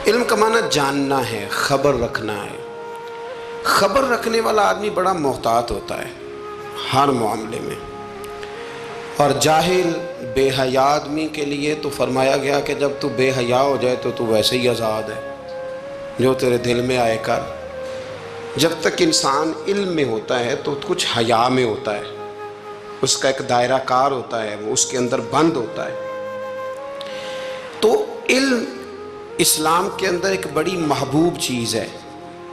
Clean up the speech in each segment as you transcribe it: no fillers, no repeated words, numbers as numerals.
علم کا معنی جاننا ہے، خبر رکھنا ہے۔ خبر رکھنے والا آدمی بڑا محتاط ہوتا ہے ہر معاملے میں، اور جاہل بے حیا آدمی کے لیے تو فرمایا گیا کہ جب تو بے حیا ہو جائے تو ویسے ہی آزاد ہے، جو تیرے دل میں آئے کر۔ جب تک انسان علم میں ہوتا ہے تو کچھ حیا میں ہوتا ہے، اس کا ایک دائرہ کار ہوتا ہے، وہ اس کے اندر بند ہوتا ہے۔ تو علم اسلام کے اندر ایک بڑی محبوب چیز ہے،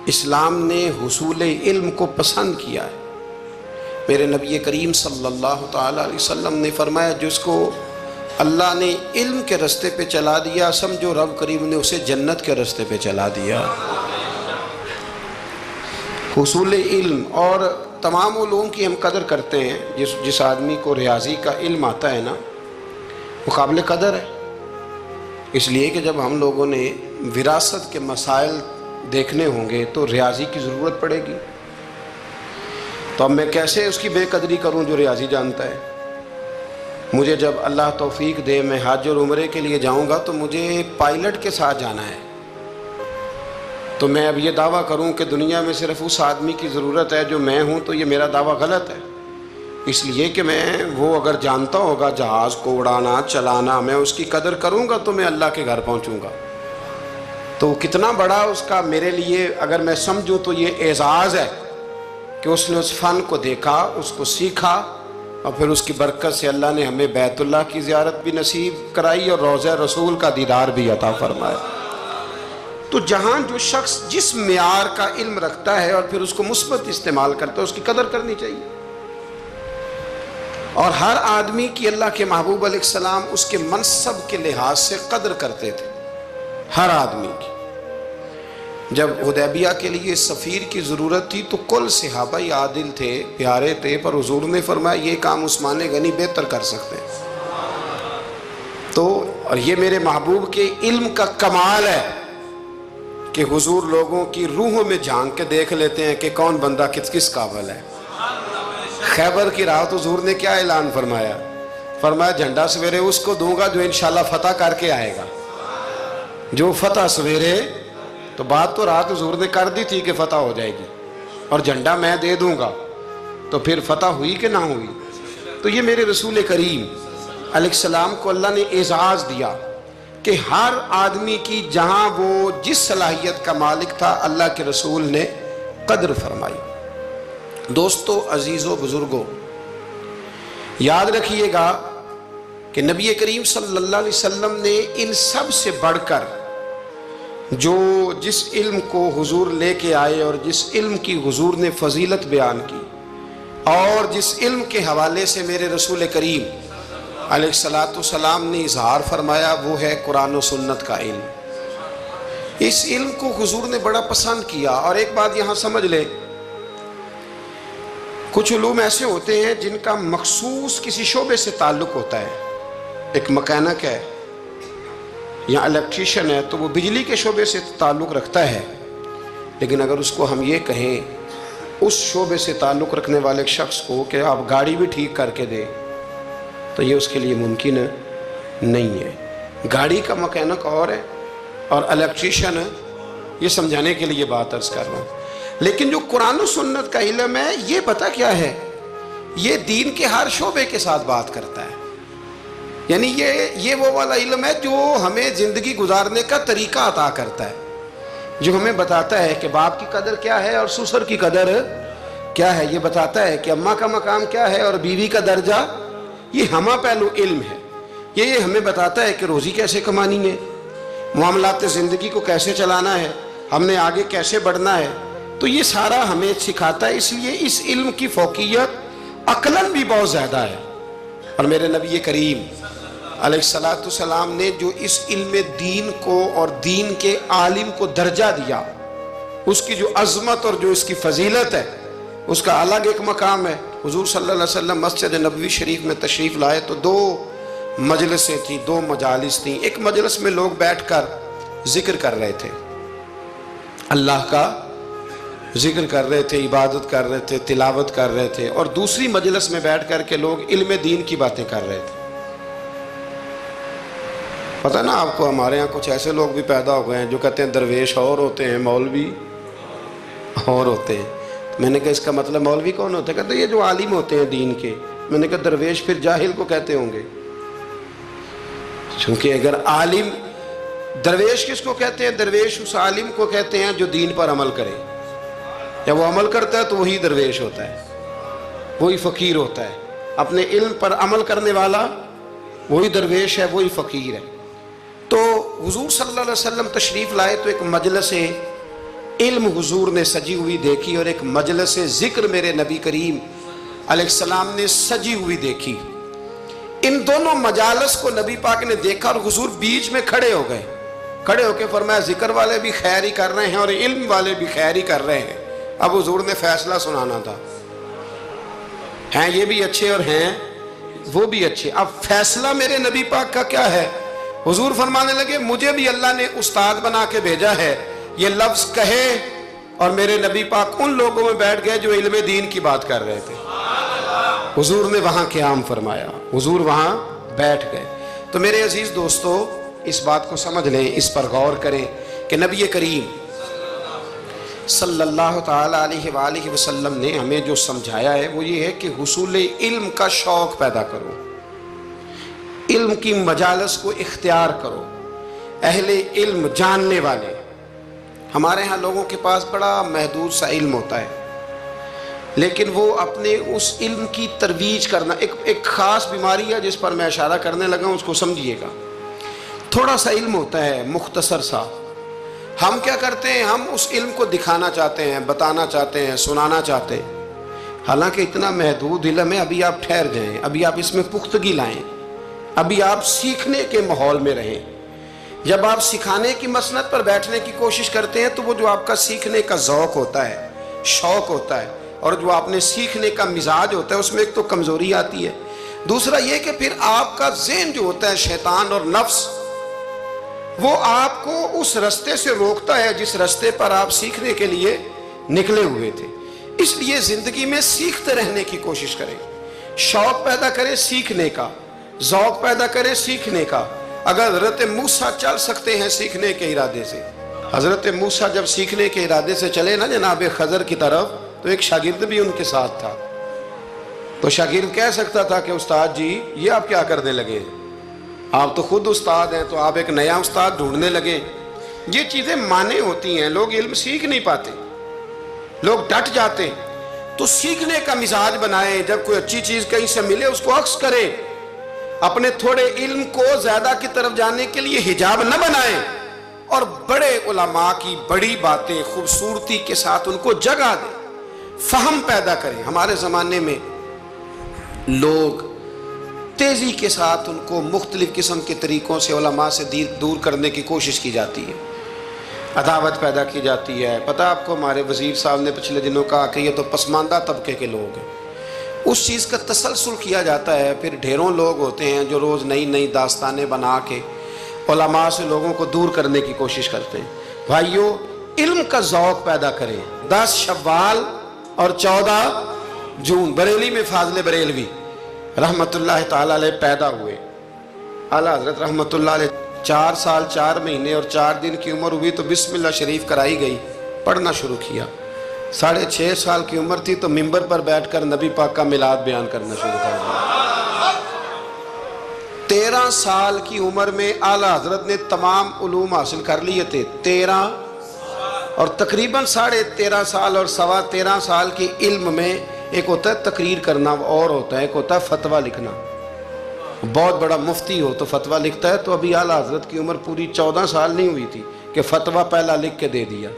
اسلام نے حصول علم کو پسند کیا ہے۔ میرے نبی کریم صلی اللہ تعالیٰ علیہ وسلم نے فرمایا جس کو اللہ نے علم کے رستے پہ چلا دیا، سمجھو رب کریم نے اسے جنت کے رستے پہ چلا دیا۔ حصول علم، اور تمام علوم کی ہم قدر کرتے ہیں۔ جس آدمی کو ریاضی کا علم آتا ہے نا، وہ قابل قدر ہے، اس لیے کہ جب ہم لوگوں نے وراثت کے مسائل دیکھنے ہوں گے تو ریاضی کی ضرورت پڑے گی۔ تو اب میں کیسے اس کی بے قدری کروں جو ریاضی جانتا ہے؟ مجھے جب اللہ توفیق دے میں حج اور عمرے کے لیے جاؤں گا تو مجھے پائلٹ کے ساتھ جانا ہے، تو میں اب یہ دعویٰ کروں کہ دنیا میں صرف اس آدمی کی ضرورت ہے جو میں ہوں، تو یہ میرا دعویٰ غلط ہے، اس لیے کہ میں وہ اگر جانتا ہوگا جہاز کو اڑانا چلانا، میں اس کی قدر کروں گا تو میں اللہ کے گھر پہنچوں گا۔ تو کتنا بڑا اس کا میرے لیے اگر میں سمجھوں تو یہ اعزاز ہے کہ اس نے اس فن کو دیکھا، اس کو سیکھا، اور پھر اس کی برکت سے اللہ نے ہمیں بیت اللہ کی زیارت بھی نصیب کرائی اور روضہ رسول کا دیدار بھی عطا فرمایا۔ تو جہاں جو شخص جس معیار کا علم رکھتا ہے اور پھر اس کو مثبت استعمال کرتا ہے، اس کی قدر کرنی چاہیے۔ اور ہر آدمی کی اللہ کے محبوب علیہ السلام اس کے منصب کے لحاظ سے قدر کرتے تھے، ہر آدمی کی۔ جب حدیبیہ کے لیے سفیر کی ضرورت تھی تو کل صحابہ عادل تھے، پیارے تھے، پر حضور نے فرمایا یہ کام عثمان غنی بہتر کر سکتے ہیں۔ تو اور یہ میرے محبوب کے علم کا کمال ہے کہ حضور لوگوں کی روحوں میں جھانک کے دیکھ لیتے ہیں کہ کون بندہ کس قابل ہے۔ خیبر کی رات حضور نے کیا اعلان فرمایا؟ فرمایا جھنڈا سویرے اس کو دوں گا جو انشاءاللہ فتح کر کے آئے گا، جو فتح سویرے۔ تو بات تو رات حضور نے کر دی تھی کہ فتح ہو جائے گی، اور جھنڈا میں دے دوں گا، تو پھر فتح ہوئی کہ نہ ہوئی؟ تو یہ میرے رسول کریم علیہ السلام کو اللہ نے اعزاز دیا کہ ہر آدمی کی جہاں وہ جس صلاحیت کا مالک تھا اللہ کے رسول نے قدر فرمائی۔ دوستو، عزیزو، بزرگو، یاد رکھیے گا کہ نبی کریم صلی اللہ علیہ وسلم نے ان سب سے بڑھ کر جو جس علم کو حضور لے کے آئے اور جس علم کی حضور نے فضیلت بیان کی اور جس علم کے حوالے سے میرے رسول کریم علیہ السلام نے اظہار فرمایا، وہ ہے قرآن و سنت کا علم۔ اس علم کو حضور نے بڑا پسند کیا۔ اور ایک بات یہاں سمجھ لے، کچھ علوم ایسے ہوتے ہیں جن کا مخصوص کسی شعبے سے تعلق ہوتا ہے۔ ایک مکینک ہے یا الیکٹریشین ہے تو وہ بجلی کے شعبے سے تعلق رکھتا ہے، لیکن اگر اس کو ہم یہ کہیں اس شعبے سے تعلق رکھنے والے ایک شخص کو کہ آپ گاڑی بھی ٹھیک کر کے دیں تو یہ اس کے لیے ممکن نہیں ہے۔ گاڑی کا مکینک اور ہے اور الیکٹریشین ہے، یہ سمجھانے کے لیے بات عرض کر رہا ہوں۔ لیکن جو قرآن و سنت کا علم ہے، یہ پتہ کیا ہے؟ یہ دین کے ہر شعبے کے ساتھ بات کرتا ہے۔ یعنی یہ وہ والا علم ہے جو ہمیں زندگی گزارنے کا طریقہ عطا کرتا ہے، جو ہمیں بتاتا ہے کہ باپ کی قدر کیا ہے اور سسر کی قدر کیا ہے، یہ بتاتا ہے کہ اماں کا مقام کیا ہے اور بیوی کا درجہ۔ یہ ہمہ پہلو علم ہے، یہ ہمیں بتاتا ہے کہ روزی کیسے کمانی ہے، معاملات زندگی کو کیسے چلانا ہے، ہم نے آگے کیسے بڑھنا ہے۔ تو یہ سارا ہمیں سکھاتا ہے، اس لیے اس علم کی فوقیت عقلاً بھی بہت زیادہ ہے۔ اور میرے نبی کریم علیہ السلام نے جو اس علم دین کو اور دین کے عالم کو درجہ دیا، اس کی جو عظمت اور جو اس کی فضیلت ہے، اس کا الگ ایک مقام ہے۔ حضور صلی اللہ علیہ وسلم مسجد نبوی شریف میں تشریف لائے تو دو مجلسیں تھیں، دو مجالس تھیں۔ ایک مجلس میں لوگ بیٹھ کر ذکر کر رہے تھے، اللہ کا ذکر کر رہے تھے، عبادت کر رہے تھے، تلاوت کر رہے تھے، اور دوسری مجلس میں بیٹھ کر کے لوگ علم دین کی باتیں کر رہے تھے۔ پتہ نا آپ کو، ہمارے ہاں کچھ ایسے لوگ بھی پیدا ہو گئے ہیں جو کہتے ہیں درویش اور ہوتے ہیں مولوی اور ہوتے ہیں. میں نے کہا اس کا مطلب مولوی کون ہوتا ہے؟ کہتے ہیں یہ جو عالم ہوتے ہیں دین کے. میں نے کہا درویش پھر جاہل کو کہتے ہوں گے، چونکہ اگر عالم، درویش کس کو کہتے ہیں؟ درویش اس عالم کو کہتے ہیں جو دین پر عمل کرے. جب وہ عمل کرتا ہے تو وہی درویش ہوتا ہے، وہی فقیر ہوتا ہے. اپنے علم پر عمل کرنے والا وہی درویش ہے، وہی فقیر ہے. تو حضور صلی اللہ علیہ وسلم تشریف لائے تو ایک مجلس علم حضور نے سجی ہوئی دیکھی، اور ایک مجلس ذکر میرے نبی کریم علیہ السلام نے سجی ہوئی دیکھی. ان دونوں مجالس کو نبی پاک نے دیکھا اور حضور بیچ میں کھڑے ہو گئے. کھڑے ہو کے فرمایا ذکر والے بھی خیر ہی کر رہے ہیں اور علم والے بھی خیر ہی کر رہے ہیں. اب حضور نے فیصلہ سنانا تھا، ہیں یہ بھی اچھے اور ہیں وہ بھی اچھے. اب فیصلہ میرے نبی پاک کا کیا ہے؟ حضور فرمانے لگے مجھے بھی اللہ نے استاد بنا کے بھیجا ہے. یہ لفظ کہے اور میرے نبی پاک ان لوگوں میں بیٹھ گئے جو علم دین کی بات کر رہے تھے. حضور نے وہاں قیام فرمایا، حضور وہاں بیٹھ گئے. تو میرے عزیز دوستو اس بات کو سمجھ لیں، اس پر غور کریں کہ نبی کریم صلی اللہ تعالی علیہ وآلہ وسلم نے ہمیں جو سمجھایا ہے وہ یہ ہے کہ حصول علم کا شوق پیدا کرو، علم کی مجالس کو اختیار کرو. اہل علم جاننے والے، ہمارے ہاں لوگوں کے پاس بڑا محدود سا علم ہوتا ہے، لیکن وہ اپنے اس علم کی ترویج کرنا، ایک خاص بیماری ہے جس پر میں اشارہ کرنے لگا ہوں، اس کو سمجھیے گا. تھوڑا سا علم ہوتا ہے مختصر سا، ہم کیا کرتے ہیں؟ ہم اس علم کو دکھانا چاہتے ہیں، بتانا چاہتے ہیں، سنانا چاہتے ہیں. حالانکہ اتنا محدود علم ہے، ابھی آپ ٹھہر جائیں، ابھی آپ اس میں پختگی لائیں، ابھی آپ سیکھنے کے ماحول میں رہیں. جب آپ سکھانے کی مسند پر بیٹھنے کی کوشش کرتے ہیں تو وہ جو آپ کا سیکھنے کا ذوق ہوتا ہے، شوق ہوتا ہے، اور جو آپ نے سیکھنے کا مزاج ہوتا ہے اس میں ایک تو کمزوری آتی ہے. دوسرا یہ کہ پھر آپ کا ذہن جو ہوتا ہے، شیطان اور نفس، وہ آپ کو اس رستے سے روکتا ہے جس رستے پر آپ سیکھنے کے لیے نکلے ہوئے تھے. اس لیے زندگی میں سیکھتے رہنے کی کوشش کریں، شوق پیدا کریں سیکھنے کا، ذوق پیدا کریں سیکھنے کا. اگر حضرت موسیٰ چل سکتے ہیں سیکھنے کے ارادے سے، حضرت موسیٰ جب سیکھنے کے ارادے سے چلے نا جناب خضر کی طرف، تو ایک شاگرد بھی ان کے ساتھ تھا. تو شاگرد کہہ سکتا تھا کہ استاد جی یہ آپ کیا کرنے لگے، آپ تو خود استاد ہیں، تو آپ ایک نیا استاد ڈھونڈنے لگے. یہ چیزیں مانے ہوتی ہیں، لوگ علم سیکھ نہیں پاتے، لوگ ڈٹ جاتے. تو سیکھنے کا مزاج بنائیں، جب کوئی اچھی چیز کہیں سے ملے اس کو عکس کریں. اپنے تھوڑے علم کو زیادہ کی طرف جانے کے لیے حجاب نہ بنائیں، اور بڑے علماء کی بڑی باتیں خوبصورتی کے ساتھ ان کو جگہ دیں، فہم پیدا کریں. ہمارے زمانے میں لوگ تیزی کے ساتھ ان کو مختلف قسم کے طریقوں سے علماء سے دور کرنے کی کوشش کی جاتی ہے، عداوت پیدا کی جاتی ہے. پتہ آپ کو ہمارے وزیر صاحب نے پچھلے دنوں کہا کہ یہ تو پسماندہ طبقے کے لوگ ہیں. اس چیز کا تسلسل کیا جاتا ہے. پھر ڈھیروں لوگ ہوتے ہیں جو روز نئی نئی داستانیں بنا کے علماء سے لوگوں کو دور کرنے کی کوشش کرتے ہیں. بھائیو علم کا ذوق پیدا کریں. 10 شوال اور 14 جون بریلی میں فاضل بریلوی رحمت اللہ تعالیٰ علیہ پیدا ہوئے. اعلیٰ حضرت رحمت اللہ علیہ 4 سال 4 مہینے اور 4 دن کی عمر ہوئی تو بسم اللہ شریف کرائی گئی، پڑھنا شروع کیا. 6.5 سال کی عمر تھی تو ممبر پر بیٹھ کر نبی پاک کا میلاد بیان کرنا شروع کر دیا. 13 سال کی عمر میں اعلیٰ حضرت نے تمام علوم حاصل کر لیے تھے. 13 اور تقریباً 13.5 سال اور 13.25 سال کی علم میں ایک ہوتا ہے تقریر کرنا اور ہوتا ہے ایک ہوتا ہے فتویٰ لکھنا. بہت بڑا مفتی ہو تو فتویٰ لکھتا ہے. تو ابھی اعلیٰ حضرت کی عمر پوری 14 سال نہیں ہوئی تھی کہ فتویٰ پہلا لکھ کے دے دیا.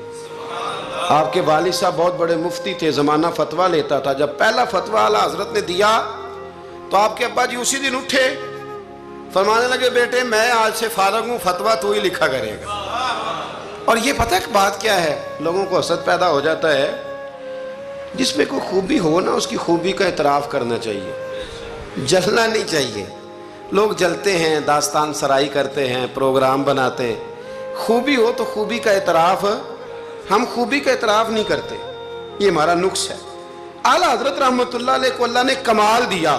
آپ کے والد صاحب بہت بڑے مفتی تھے، زمانہ فتویٰ لیتا تھا. جب پہلا فتویٰ اعلیٰ حضرت نے دیا تو آپ کے ابا جی اسی دن اٹھے، فرمانے لگے بیٹے میں آج سے فارغ ہوں، فتویٰ تو ہی لکھا کرے گا. اور یہ پتہ ہے بات کیا ہے، لوگوں کو حسد پیدا ہو جاتا ہے. جس میں کوئی خوبی ہو نا اس کی خوبی کا اعتراف کرنا چاہیے، جلنا نہیں چاہیے. لوگ جلتے ہیں، داستان سرائی کرتے ہیں، پروگرام بناتے ہیں. خوبی ہو تو خوبی کا اعتراف، ہم خوبی کا اعتراف نہیں کرتے، یہ ہمارا نقص ہے. اعلیٰ حضرت رحمت اللہ علیہ کو اللہ نے کمال دیا.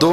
2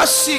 80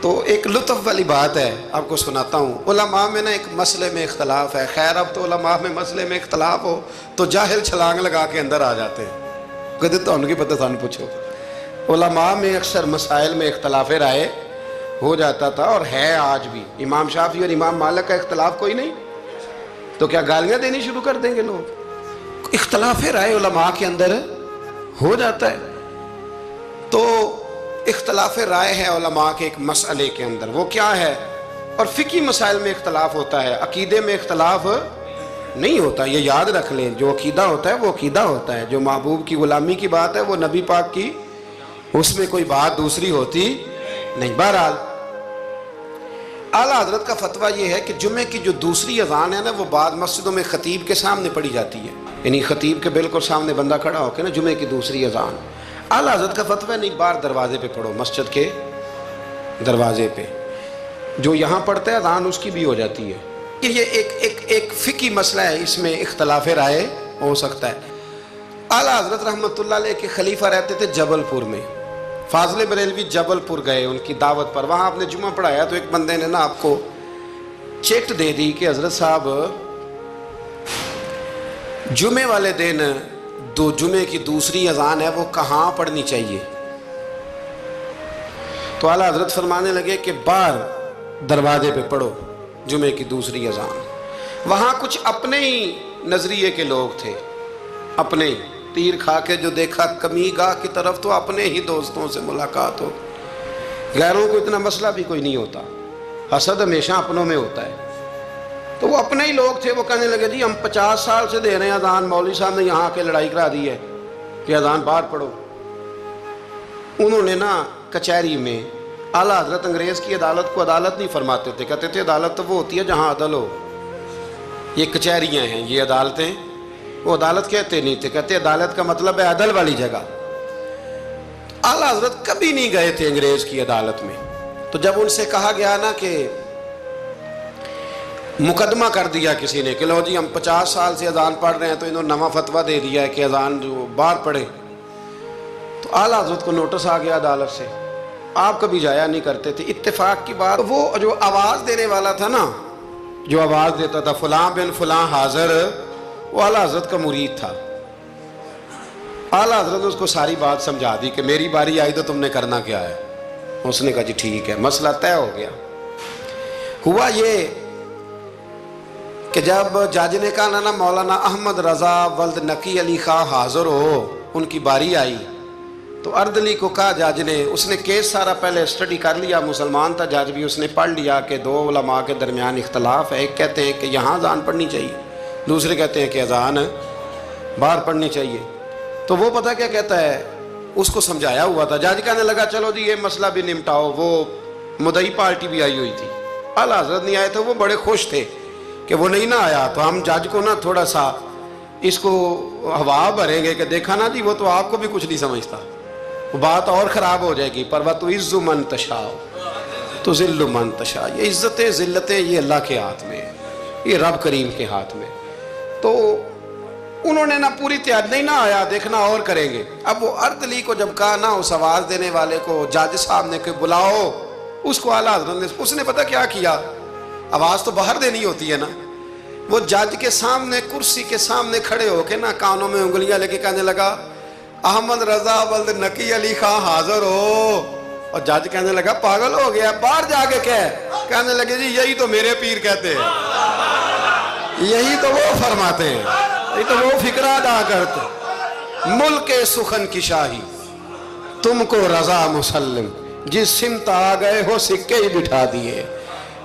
تو ایک لطف والی بات ہے، آپ کو سناتا ہوں۔ علماء میں نا ایک مسئلے میں اختلاف ہے، خیر اب تو علماء میں مسئلے میں اختلاف ہو تو جاہل چھلانگ لگا کے اندر آ جاتے ہیں، کہتے تو ان کی پتہ تھا، پوچھو۔ علماء میں اکثر مسائل میں اختلاف رائے ہو جاتا تھا، اور ہے آج بھی۔ امام شافعی اور امام مالک کا اختلاف کوئی نہیں تو کیا گالیاں دینی شروع کر دیں گے لوگ؟ اختلاف رائے علماء کے اندر ہو جاتا ہے۔ تو اختلاف رائے ہے علماء کے ایک مسئلے کے اندر، وہ کیا ہے؟ اور فقہی مسائل میں اختلاف ہوتا ہے، عقیدے میں اختلاف نہیں ہوتا، یہ یاد رکھ لیں۔ جو عقیدہ ہوتا ہے وہ عقیدہ ہوتا ہے، جو محبوب کی غلامی کی بات ہے وہ نبی پاک کی، اس میں کوئی بات دوسری ہوتی نہیں۔ بہرحال اعلیٰ حضرت کا فتویٰ یہ ہے کہ جمعے کی جو دوسری اذان ہے نا، وہ بعض مسجدوں میں خطیب کے سامنے پڑھی جاتی ہے، یعنی خطیب کے بالکل سامنے بندہ کھڑا ہو کے نا جمعے کی دوسری اذان۔ اعلیٰ حضرت کا فتویٰ نہیں، باہر دروازے پہ پڑھو، مسجد کے دروازے پہ، جو یہاں پڑھتا ہے اذان اس کی بھی ہو جاتی ہے۔ یہ ایک فقہی مسئلہ ہے، اس میں اختلاف رائے ہو سکتا ہے۔ اعلیٰ حضرت رحمۃ اللہ علیہ کے خلیفہ رہتے تھے جبل پور میں، فاضل بریلوی جبل پور گئے ان کی دعوت پر، وہاں آپ نے جمعہ پڑھایا تو ایک بندے نے نا آپ کو چیٹ دے دی کہ حضرت صاحب جمعے والے دن جمعے کی دوسری اذان ہے وہ کہاں پڑھنی چاہیے؟ تو اعلیٰ حضرت فرمانے لگے کہ باہر دروازے پہ پڑھو جمعے کی دوسری اذان۔ وہاں کچھ اپنے ہی نظریے کے لوگ تھے، اپنے ہی تیر کھا کے جو دیکھا کمی گاہ کی طرف تو اپنے ہی دوستوں سے ملاقات ہو، غیروں کو اتنا مسئلہ بھی کوئی نہیں ہوتا، حسد ہمیشہ اپنوں میں ہوتا ہے۔ تو وہ اپنے ہی لوگ تھے، وہ کہنے لگے جی ہم 50 سال سے دے رہے ہیں اذان، مولوی صاحب نے یہاں کے لڑائی کرا دی ہے کہ اذان باہر پڑھو۔ انہوں نے نا کچہری میں، اعلیٰ حضرت انگریز کی عدالت کو عدالت نہیں فرماتے تھے، کہتے تھے عدالت تو وہ ہوتی ہے جہاں عدل ہو، یہ کچہریاں ہیں، یہ عدالتیں، وہ عدالت کہتے نہیں تھے، کہتے عدالت کا مطلب ہے عدل والی جگہ۔ اعلیٰ حضرت کبھی نہیں گئے تھے انگریز کی عدالت میں، تو جب ان سے کہا گیا نا کہ مقدمہ کر دیا کسی نے کہ لو جی ہم 50 سال سے اذان پڑھ رہے ہیں تو انہوں نے نواں فتویٰ دے دیا ہے کہ اذان جو باہر پڑھے، تو اعلیٰ حضرت کو نوٹس آ گیا عدالت سے۔ آپ کبھی جایا نہیں کرتے تھے، اتفاق کی بات، وہ جو آواز دینے والا تھا نا، جو آواز دیتا تھا فلاں بن فلاں حاضر، وہ اعلیٰ حضرت کا مرید تھا۔ اعلیٰ حضرت نے اس کو ساری بات سمجھا دی کہ میری باری آئی تو تم نے کرنا کیا ہے؟ اس نے کہا جی ٹھیک ہے، مسئلہ طے ہو گیا۔ ہوا یہ کہ جب جج نے کہا نا مولانا احمد رضا ولد نقی علی خان حاضر ہو، ان کی باری آئی، تو اردلی کو کہا جج نے، اس نے کیس سارا پہلے اسٹڈی کر لیا، مسلمان تھا جج بھی، اس نے پڑھ لیا کہ دو علماء کے درمیان اختلاف ہے، ایک کہتے ہیں کہ یہاں اذان پڑھنی چاہیے، دوسرے کہتے ہیں کہ اذان باہر پڑھنی چاہیے۔ تو وہ پتہ کیا کہتا ہے، اس کو سمجھایا ہوا تھا، جج کہنے لگا چلو جی یہ مسئلہ بھی نمٹاؤ۔ وہ مدعی پارٹی بھی آئی ہوئی تھی، اعلیٰ حضرت نہیں آئے تھے، وہ بڑے خوش تھے کہ وہ نہیں نہ آیا، تو ہم جج کو نا تھوڑا سا اس کو ہوا بھریں گے کہ دیکھا نا جی وہ تو آپ کو بھی کچھ نہیں سمجھتا، وہ بات اور خراب ہو جائے گی۔ پر وَتُعِزُّ مَن تَشَاءُ تُذِلُّ مَن تَشَاءُ، یہ عزتیں ذلتیں یہ اللہ کے ہاتھ میں ہے، یہ رب کریم کے ہاتھ میں۔ تو انہوں نے نا پوری تیاری، نہیں نہ آیا، دیکھنا اور کریں گے۔ اب وہ اردلی کو جب کہا نا اس آواز دینے والے کو، جج صاحب نے کہ بلاؤ اس کو، اعلیٰ حضرت نے، اس نے پتہ کیا کیا، آواز تو باہر دینی ہوتی ہے نا، وہ جج کے سامنے کرسی کے سامنے کھڑے ہو کے نا کانوں میں انگلیاں لے کے کہنے لگا احمد رضا ولد نقی علی خان حاضر ہو، اور جج کہنے لگا پاگل ہو گیا، باہر جا کے کہنے لگے جی یہی تو میرے پیر کہتے ہیں، یہی تو وہ فرماتے ہیں، یہی تو وہ فکرہ ادا کرتے، ملک سخن کی شاہی تم کو رضا مسلم، جس سمت آ گئے ہو سکے ہی بٹھا دیے۔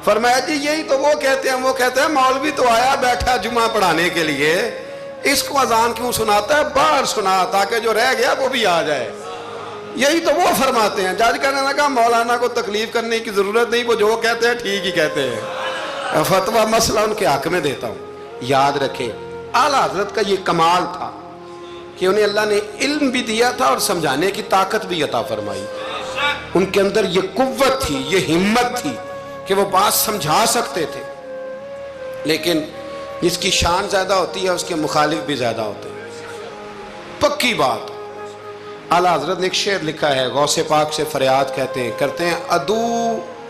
فرمایا جی یہی تو وہ کہتے ہیں، وہ کہتے ہیں مولوی تو آیا بیٹھا جمعہ پڑھانے کے لیے، اس کو اذان کیوں سناتا ہے، باہر سنا تاکہ جو رہ گیا وہ بھی آ جائے، یہی تو وہ فرماتے ہیں۔ جج کہنے لگا مولانا کو تکلیف کرنے کی ضرورت نہیں، وہ جو کہتے ہیں ٹھیک ہی کہتے ہیں، فتویٰ مسئلہ ان کے حق میں دیتا ہوں۔ یاد رکھیں اعلیٰ حضرت کا یہ کمال تھا کہ انہیں اللہ نے علم بھی دیا تھا اور سمجھانے کی طاقت بھی عطا فرمائی، ان کے اندر یہ قوت تھی، یہ ہمت تھی کہ وہ بات سمجھا سکتے تھے، لیکن جس کی شان زیادہ ہوتی ہے اس کے مخالف بھی زیادہ ہوتے ہیں، پکی بات۔ اعلیٰ حضرت نے ایک شعر لکھا ہے، غوث پاک سے فریاد کرتے ہیں عدو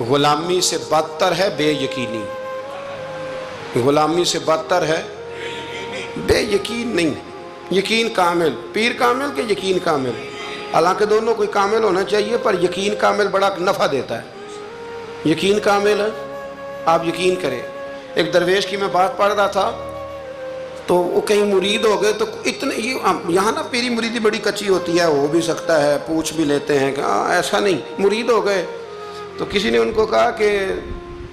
غلامی سے بدتر ہے بے یقینی، غلامی سے بدتر ہے بے یقین نہیں، یقین کامل، پیر کامل کہ یقین کامل؟ حالانکہ دونوں کوئی کامل ہونا چاہیے، پر یقین کامل بڑا نفع دیتا ہے۔ یقین کامل ہے، آپ یقین کریں۔ ایک درویش کی میں بات پڑھ رہا تھا تو وہ کہیں مرید ہو گئے، تو اتنے یہاں نا پیری مریدی بڑی کچی ہوتی ہے، ہو بھی سکتا ہے، پوچھ بھی لیتے ہیں کہ ایسا نہیں، مرید ہو گئے تو کسی نے ان کو کہا کہ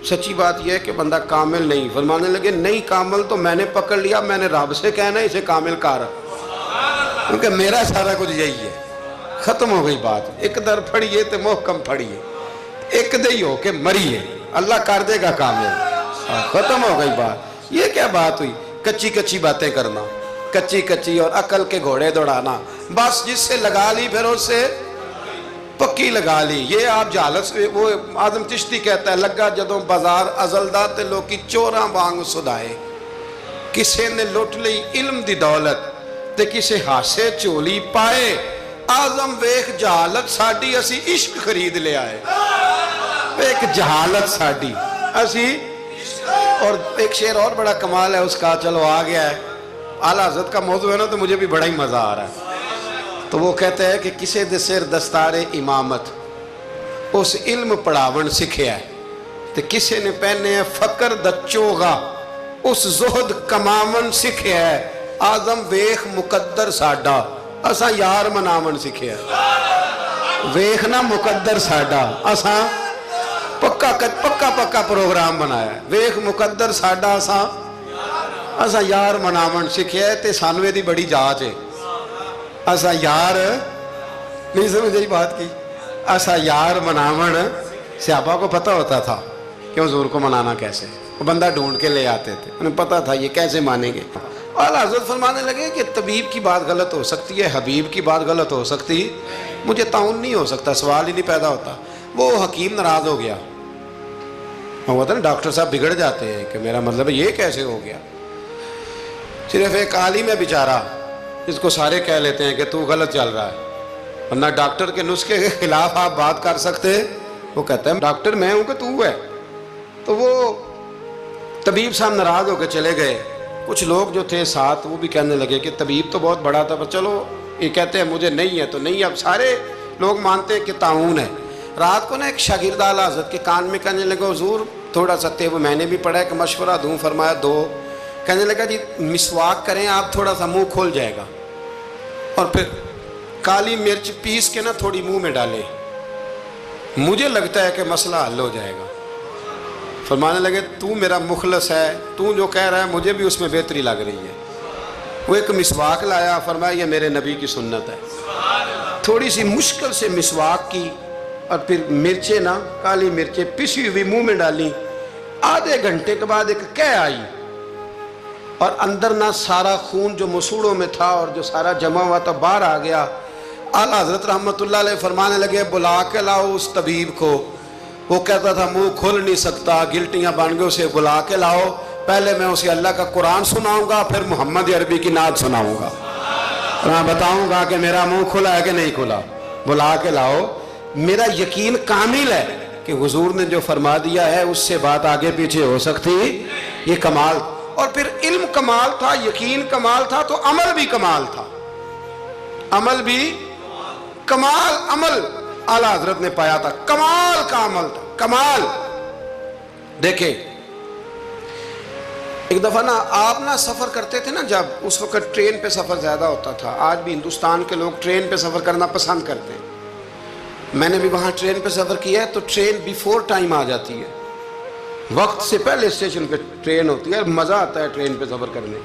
سچی بات یہ ہے کہ بندہ کامل نہیں۔ فرمانے لگے نہیں کامل تو میں نے پکڑ لیا، میں نے رب سے کہنا ہے اسے کامل کر، کیونکہ میرا سارا کچھ یہی ہے۔ ختم ہو گئی بات، ایک در پھڑیے تو محکم پھڑیے، ایک دئی ہو کے مریے، اللہ کر دے گا کامل۔ ختم ہو گئی بات۔ یہ کیا بات ہوئی؟ کچی کچی باتیں کرنا، کچی کچی اور عقل کے گھوڑے دوڑانا، بس جس سے لگا لی پھر اس سے پکی لگا لی۔ یہ آپ جہالت سے، وہ اعظم چشتی کہتا ہے لگا جدوں بازار ازلدا تے لوکی چوراں وانگ سدائے، کسے نے لٹ لئی علم دی دولت تے کسے ہاسے چولی پائے، اعظم ویخ جہالت ساڈی اسی عشق خرید لے آئے۔ ایک جہالت ساڈی اسی، اور ایک شعر اور بڑا کمال ہے اس کا، چلو آ گیا ہے، اعلیٰ حضرت کا موضوع ہے نا تو مجھے بھی بڑا ہی مزہ آ رہا ہے۔ تو وہ کہتے ہیں کہ کسے دے سر دستار امامت اس علم پڑھاون سکھیا ہے، تو کسے نے پہنے فقر دچوگا اس زہد کماون سکھیا ہے، اعظم ویخ مقدر ساڈا اساں یار مناون سکھیا ہے۔ ویخ نا مقدر ساڈا اساں پکا پروگرام بنایا ہے، ویخ مقدر ساڈا اساں یار مناون سکھیا ہے، تے سانوے دی بڑی جاچ ہے۔ اسا یار نہیں سمجھے بات کی، اسا یار مناون، صحابہ کو پتہ ہوتا تھا کہ حضور کو منانا کیسے، وہ بندہ ڈھونڈ کے لے آتے تھے، انہیں پتہ تھا یہ کیسے مانیں گے۔ اعلیٰ حضرت فرمانے لگے کہ طبیب کی بات غلط ہو سکتی ہے، حبیب کی بات غلط ہو سکتی، مجھے تعاون نہیں ہو سکتا، سوال ہی نہیں پیدا ہوتا۔ وہ حکیم ناراض ہو گیا، وہ ہوتا نا ڈاکٹر صاحب بگڑ جاتے ہیں کہ میرا مطلب یہ کیسے ہو گیا۔ صرف ایک عالم ہے بیچارہ جس کو سارے کہہ لیتے ہیں کہ تو غلط چل رہا ہے، ورنہ ڈاکٹر کے نسخے کے خلاف آپ بات کر سکتے، وہ کہتا ہے ڈاکٹر میں ہوں کہ تو ہے۔ تو وہ طبیب صاحب ناراض ہو کے چلے گئے، کچھ لوگ جو تھے ساتھ وہ بھی کہنے لگے کہ طبیب تو بہت بڑا تھا، پر چلو یہ کہتے ہیں مجھے نہیں ہے تو نہیں، اب سارے لوگ مانتے ہیں کہ تعاون ہے۔ رات کو نا ایک شاگرد اعلیٰ حضرت کے کان میں کہنے لگا حضور تھوڑا سا وہ میں نے بھی پڑھا ہے کہ مشورہ دوں، فرمایا دو۔ کہنے لگا جی مسواک کریں آپ، تھوڑا سا منہ کھول جائے گا، اور پھر کالی مرچ پیس کے نا تھوڑی منہ میں ڈالے، مجھے لگتا ہے کہ مسئلہ حل ہو جائے گا۔ فرمانے لگے تو میرا مخلص ہے، تو جو کہہ رہا ہے مجھے بھی اس میں بہتری لگ رہی ہے۔ وہ ایک مسواک لایا، فرمایا یہ میرے نبی کی سنت ہے۔ تھوڑی سی مشکل سے مسواک کی اور پھر مرچیں نا کالی مرچیں پسی ہوئی منہ میں ڈالی۔ آدھے گھنٹے کے بعد ایک کہہ آئی اور اندر نہ سارا خون جو مسوڑوں میں تھا اور جو سارا جمع ہوا تھا باہر آ گیا۔ اعلیٰ حضرت رحمت اللہ علیہ فرمانے لگے بلا کے لاؤ اس طبیب کو، وہ کہتا تھا منہ کھول نہیں سکتا، گلٹیاں بن گئے، اسے بلا کے لاؤ، پہلے میں اسے اللہ کا قرآن سناؤں گا، پھر محمد عربی کی نعت سناؤں گا، میں بتاؤں گا کہ میرا منہ کھلا ہے کہ نہیں کھلا۔ بلا کے لاؤ، میرا یقین کامل ہے کہ حضور نے جو فرما دیا ہے اس سے بات آگے پیچھے ہو سکتی، یہ کمال۔ اور پھر علم کمال تھا، یقین کمال تھا، تو عمل بھی کمال تھا، عمل بھی کمال، عمل اعلیٰ حضرت نے پایا تھا، کمال کا عمل تھا، کمال۔ دیکھیں ایک دفعہ نا آپ نا سفر کرتے تھے نا، جب اس وقت ٹرین پہ سفر زیادہ ہوتا تھا، آج بھی ہندوستان کے لوگ ٹرین پہ سفر کرنا پسند کرتے ہیں، میں نے بھی وہاں ٹرین پہ سفر کیا ہے، تو ٹرین بیفور ٹائم آ جاتی ہے، وقت سے پہلے اسٹیشن پہ ٹرین ہوتی ہے، مزہ آتا ہے ٹرین پہ سفر کرنے۔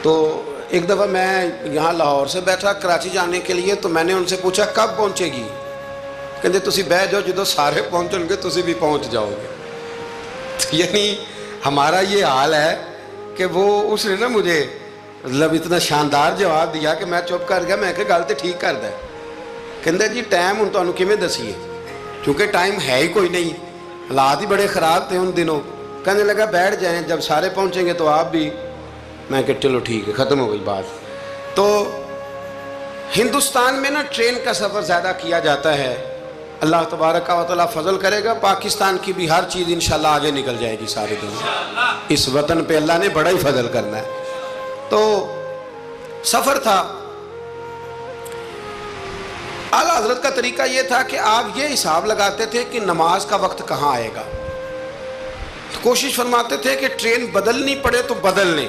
تو ایک دفعہ میں یہاں لاہور سے بیٹھا کراچی جانے کے لیے، تو میں نے ان سے پوچھا کب پہنچے گی؟ کہتے تسی بہ جاؤ، جدو سارے پہنچن گے تسی بھی پہنچ جاؤ گے۔ یعنی ہمارا یہ حال ہے کہ وہ اس نے نا مجھے مطلب اتنا شاندار جواب دیا کہ میں چپ کر گیا، میں کہ گل تو ٹھیک کر دے۔ کہتے جی ٹائم ہوں تمہیں کیویں دسیے، کیونکہ ٹائم ہے ہی کوئی نہیں، حالات ہی بڑے خراب تھے ان دنوں۔ کہنے لگا بیٹھ جائیں، جب سارے پہنچیں گے تو آپ بھی۔ میں کہ چلو ٹھیک ہے، ختم ہو گئی بات۔ تو ہندوستان میں نا ٹرین کا سفر زیادہ کیا جاتا ہے، اللہ تبارک و تعالیٰ فضل کرے گا، پاکستان کی بھی ہر چیز انشاءاللہ آگے نکل جائے گی ساری دنیا. اس وطن پہ اللہ نے بڑا ہی فضل کرنا ہے. تو سفر تھا. اعلیٰ حضرت کا طریقہ یہ تھا کہ آپ یہ حساب لگاتے تھے کہ نماز کا وقت کہاں آئے گا. تو کوشش فرماتے تھے کہ ٹرین بدلنی پڑے تو بدل لیں،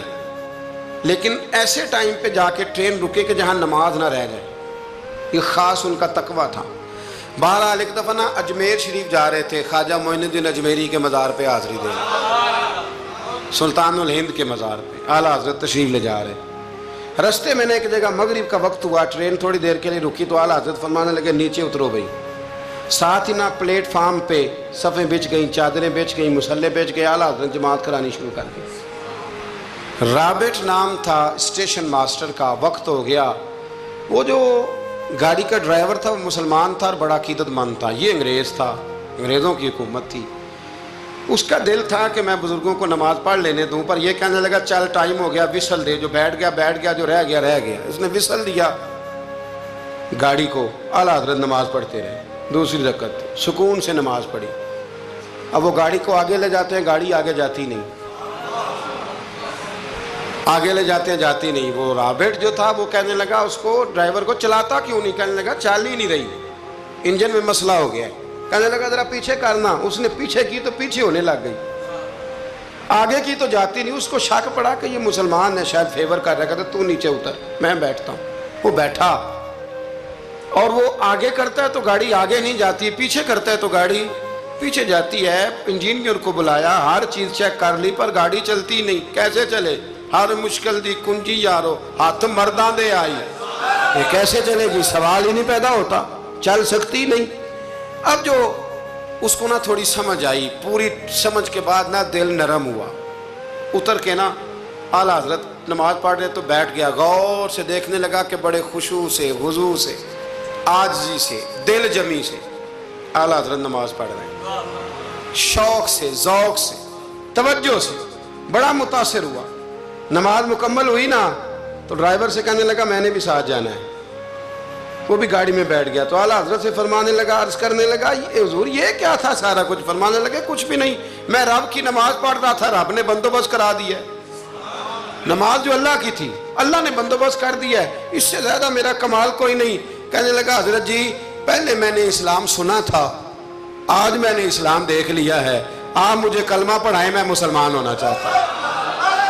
لیکن ایسے ٹائم پہ جا کے ٹرین رکے کہ جہاں نماز نہ رہ جائے. یہ خاص ان کا تقویٰ تھا. بہرحال ایک دفعہ نا اجمیر شریف جا رہے تھے، خواجہ معین الدین اجمیری کے مزار پہ حاضری دے، سلطان الہند کے مزار پہ اعلیٰ حضرت تشریف لے جا رہے. رستے میں نے ایک جگہ مغرب کا وقت ہوا، ٹرین تھوڑی دیر کے لیے رکی تو اعلیٰ حضرت فرمانے لگے نیچے اترو بھائی. ساتھ ہی نا پلیٹ فارم پہ صفیں بچ گئیں، چادریں بچ گئیں، مسلح بچ گئے. اعلیٰ حضرت جماعت کرانی شروع کر دی. رابٹ نام تھا اسٹیشن ماسٹر کا. وقت ہو گیا. وہ جو گاڑی کا ڈرائیور تھا وہ مسلمان تھا اور بڑا عقیدت مند تھا. یہ انگریز تھا، انگریزوں کی حکومت تھی. اس کا دل تھا کہ میں بزرگوں کو نماز پڑھ لینے دوں، پر یہ کہنے لگا چل ٹائم ہو گیا، وصل دے. جو بیٹھ گیا، جو رہ گیا. اس نے وصل دیا گاڑی کو. اعلیٰ حضرت نماز پڑھتے رہے. دوسری رکعت سکون سے نماز پڑھی. اب وہ گاڑی کو آگے لے جاتے ہیں، گاڑی آگے جاتی نہیں. آگے لے جاتے ہیں، جاتی نہیں. وہ رابٹ جو تھا وہ کہنے لگا اس کو، ڈرائیور کو، چلاتا کیوں نہیں؟ کہنے لگا چال ہی نہیں رہی، انجن میں مسئلہ ہو گیا ہے. کہنے لگا ذرا پیچھے کرنا. اس نے پیچھے کی تو پیچھے ہونے لگ گئی، آگے کی تو جاتی نہیں. اس کو شک پڑا کہ یہ مسلمان ہے، شاید فیور کر رہا. کہتا تو نیچے اتر، میں بیٹھتا ہوں. وہ بیٹھا اور وہ آگے کرتا ہے تو گاڑی آگے نہیں جاتی، پیچھے کرتا ہے تو گاڑی پیچھے جاتی ہے. انجینئر کو بلایا، ہر چیز چیک کر لی، پر گاڑی چلتی نہیں. کیسے چلے؟ ہر مشکل دی کنجی یارو ہاتھ مرداں دے آئی. یہ کیسے چلے گی؟ سوال ہی نہیں پیدا ہوتا، چل سکتی نہیں. اب جو اس کو نا تھوڑی سمجھ آئی، پوری سمجھ کے بعد نا دل نرم ہوا. اتر کے نا اعلیٰ حضرت نماز پڑھ رہے تو بیٹھ گیا. غور سے دیکھنے لگا کہ بڑے خشوع سے، خضوع سے، عاجزی سے، دل جمی سے اعلیٰ حضرت نماز پڑھ رہے ہیں. شوق سے، ذوق سے، توجہ سے. بڑا متاثر ہوا. نماز مکمل ہوئی نا تو ڈرائیور سے کہنے لگا میں نے بھی ساتھ جانا ہے. وہ بھی گاڑی میں بیٹھ گیا. تو اعلیٰ حضرت سے فرمانے لگا، عرض کرنے لگا حضور یہ کیا تھا سارا کچھ؟ فرمانے لگے کچھ بھی نہیں، میں رب کی نماز پڑھ رہا تھا، رب نے بندوبست کرا دیا ہے. نماز جو اللہ کی تھی اللہ نے بندوبست کر دیا ہے، اس سے زیادہ میرا کمال کوئی نہیں. کہنے لگا حضرت جی پہلے میں نے اسلام سنا تھا، آج میں نے اسلام دیکھ لیا ہے. آپ مجھے کلمہ پڑھائیں، میں مسلمان ہونا چاہتا ہوں.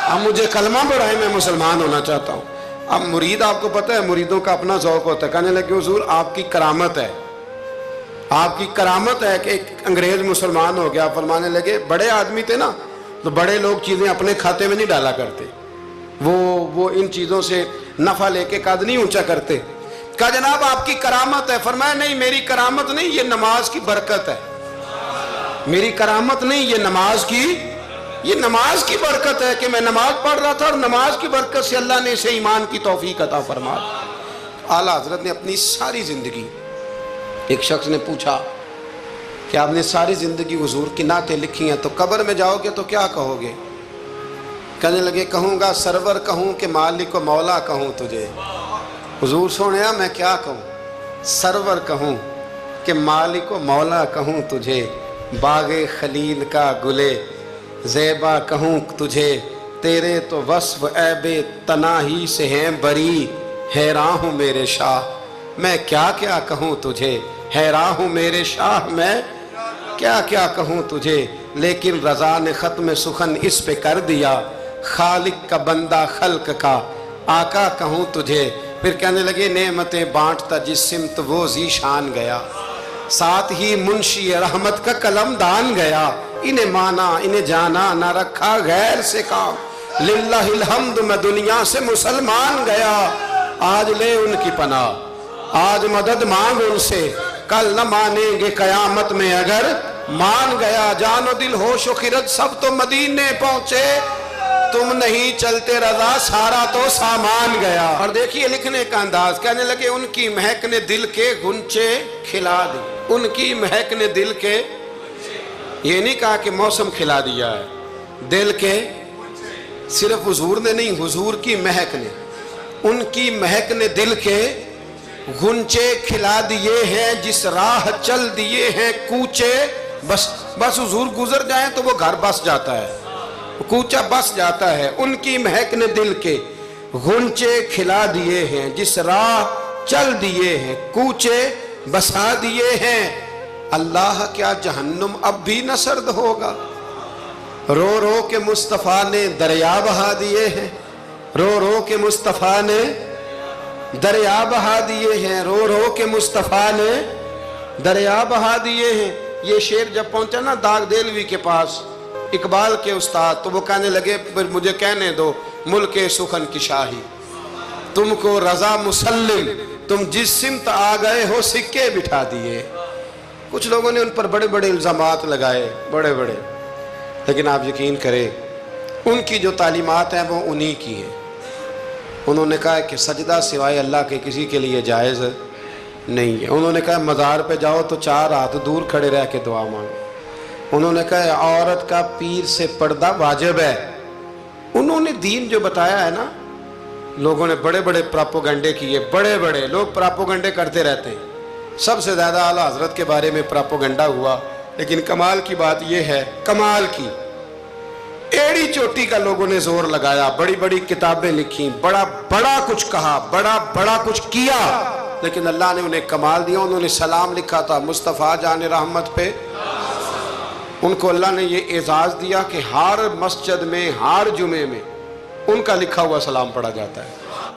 آپ مجھے کلمہ پڑھائیں، میں مسلمان ہونا چاہتا ہوں. اب مرید، آپ کو پتہ ہے مریدوں کا اپنا ذوق ہوتا ہے. کہنے لگے حضور آپ کی کرامت ہے، آپ کی کرامت ہے کہ ایک انگریز مسلمان ہو گیا. فرمانے لگے بڑے آدمی تھے نا تو بڑے لوگ چیزیں اپنے کھاتے میں نہیں ڈالا کرتے، وہ ان چیزوں سے نفع لے کے قد نہیں اونچا کرتے. کہا جناب آپ کی کرامت ہے. فرمایا نہیں میری کرامت نہیں، یہ نماز کی برکت ہے. میری کرامت نہیں، یہ نماز کی برکت ہے کہ میں نماز پڑھ رہا تھا اور نماز کی برکت سے اللہ نے اسے ایمان کی توفیق عطا فرما. اعلیٰ حضرت نے اپنی ساری زندگی، ایک شخص نے پوچھا کہ آپ نے ساری زندگی حضور کی نعتیں لکھی ہیں تو قبر میں جاؤ گے تو کیا کہو گے؟ کہنے لگے کہوں گا سرور کہوں کہ مالک و مولا کہوں تجھے. حضور سونیا میں کیا کہوں؟ سرور کہوں کہ مالک و مولا کہوں تجھے، باغ خلیل کا گلے زیبا کہوں تجھے، تیرے تو وصف عیب تناہی سے ہیں بری، حیراں ہوں میرے شاہ میں کیا کیا کہوں تجھے، حیراں ہوں میرے شاہ میں کیا کیا کہوں تجھے. لیکن رضا نے ختم سخن اس پہ کر دیا، خالق کا بندہ خلق کا آقا کہوں تجھے. پھر کہنے لگے نعمتیں بانٹتا جس سمت وہ ذیشان گیا، ساتھ ہی منشی رحمت کا قلم دان گیا. انہیں مانا انہیں جانا نہ رکھا غیر سے کام، للہ الحمد میں دنیا سے مسلمان گیا. آج لے ان کی پناہ، آج مدد مانگ ان سے، کل نہ مانیں گے قیامت میں اگر مان گیا. جان و دل ہوش و خرد سب تو مدینے پہنچے، تم نہیں چلتے رضا سارا تو سامان گیا. اور دیکھیے لکھنے کا انداز. کہنے لگے ان کی مہک نے دل کے غنچے کھلا دی. ان کی مہک نے دل کے، یہ نہیں کہا کہ موسم کھلا دیا ہے، دل کے، صرف حضور نے نہیں، حضور کی مہک نے، ان کی مہک نے دل کے غنچے کھلا دیے ہیں جس راہ چل دیے ہیں کوچے، بس حضور گزر جائیں تو وہ گھر بس جاتا ہے، کوچہ بس جاتا ہے۔ ان کی مہک نے دل کے غنچے کھلا دیے ہیں، جس راہ چل دیے ہیں کوچے بسا دیے ہیں۔ اللہ کیا جہنم اب بھی نہ سرد ہوگا؟ رو رو کے مصطفیٰ نے دریا بہا دیے ہیں، رو رو کے مصطفیٰ نے دریا بہا دیے ہیں، رو رو کے مصطفیٰ نے دریا بہا دیے ہیں۔ یہ شعر جب پہنچا نا داغ دہلوی کے پاس، اقبال کے استاد، تو وہ کہنے لگے مجھے کہنے دو ملک سخن کی شاہی، تم کو رضا مسلم، تم جس سمت آ گئے ہو سکے بٹھا دیے۔ کچھ لوگوں نے ان پر بڑے بڑے الزامات لگائے، بڑے بڑے، لیکن آپ یقین کریں ان کی جو تعلیمات ہیں وہ انہی کی ہیں۔ انہوں نے کہا کہ سجدہ سوائے اللہ کے کسی کے لیے جائز نہیں ہے۔ انہوں نے کہا مزار پہ جاؤ تو 4 ہاتھ دور کھڑے رہ کے دعا مانگو۔ انہوں نے کہا عورت کا پیر سے پردہ واجب ہے۔ انہوں نے دین جو بتایا ہے نا، لوگوں نے بڑے بڑے پراپوگنڈے کیے، بڑے بڑے لوگ پراپوگنڈے کرتے رہتے ہیں۔ سب سے زیادہ اعلیٰ حضرت کے بارے میں پراپوگنڈا ہوا، لیکن کمال کی بات یہ ہے، کمال کی ایڑی چوٹی کا لوگوں نے زور لگایا، بڑی بڑی کتابیں لکھی، بڑا بڑا کچھ کہا، بڑا بڑا کچھ کیا، لیکن اللہ نے انہیں کمال دیا۔ انہوں نے سلام لکھا تھا مصطفیٰ جان رحمت پہ، ان کو اللہ نے یہ اعزاز دیا کہ ہر مسجد میں ہر جمعے میں ان کا لکھا ہوا سلام پڑھا جاتا ہے۔